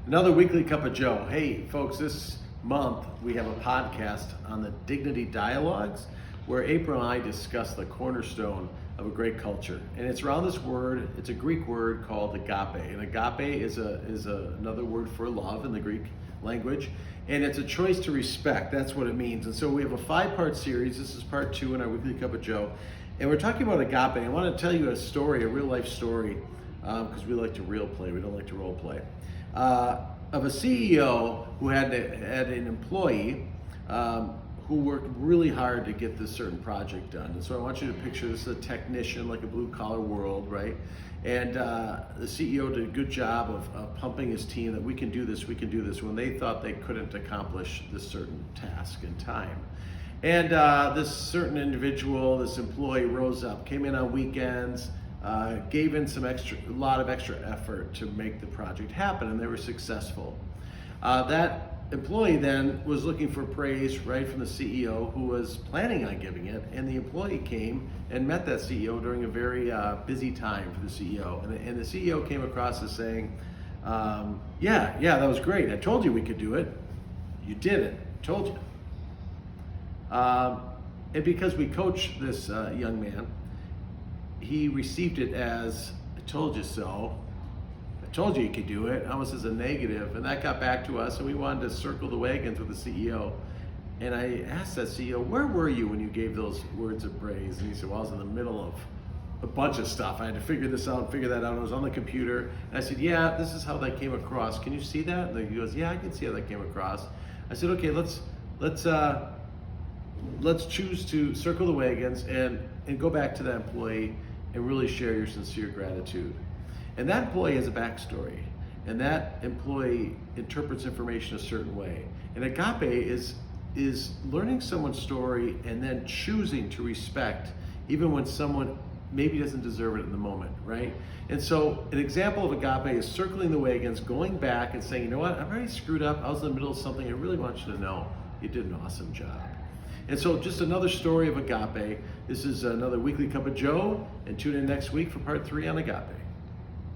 Another weekly cup of Joe. Hey folks, this month we have a podcast on the Dignity Dialogues where April and I discuss the cornerstone of a great culture. And it's around this word, it's a Greek word called agape. And agape is another word for love in the Greek language. And it's a choice to respect, that's what it means. And so we have a 5-part series. This is part 2 in our weekly cup of Joe. And we're talking about agape. I want to tell you a story, a real life story, because we like to real play, we don't like to role play. Of a CEO who had an employee who worked really hard to get this certain project done. And so I want you to picture this as a technician, like a blue collar world, right? And the CEO did a good job of pumping his team that we can do this, when they thought they couldn't accomplish this certain task in time. And this certain individual, this employee rose up, came in on weekends, gave in a lot of extra effort to make the project happen, and they were successful. That employee then was looking for praise right from the CEO, who was planning on giving it, and the employee came and met that CEO during a very busy time for the CEO, and the CEO came across as saying, yeah, that was great, I told you we could do it, you did it, told you. And because we coached this young man, he received it as, I told you so, I told you you could do it, almost as a negative, and that got back to us, and we wanted to circle the wagons with the CEO. And I asked that CEO, where were you when you gave those words of praise? And he said, well, I was in the middle of a bunch of stuff. I had to figure this out, figure that out. I was on the computer, and I said, yeah, this is how that came across. Can you see that? And he goes, yeah, I can see how that came across. I said, okay, let's choose to circle the wagons and go back to that employee and really share your sincere gratitude. And that employee has a backstory, and that employee interprets information a certain way. And agape is learning someone's story and then choosing to respect even when someone maybe doesn't deserve it in the moment, right? And so an example of agape is circling the wagons, going back and saying, you know what, I'm already screwed up, I was in the middle of something, I really want you to know you did an awesome job. And so just another story of agape. This is another weekly cup of Joe, and tune in next week for part 3 on agape.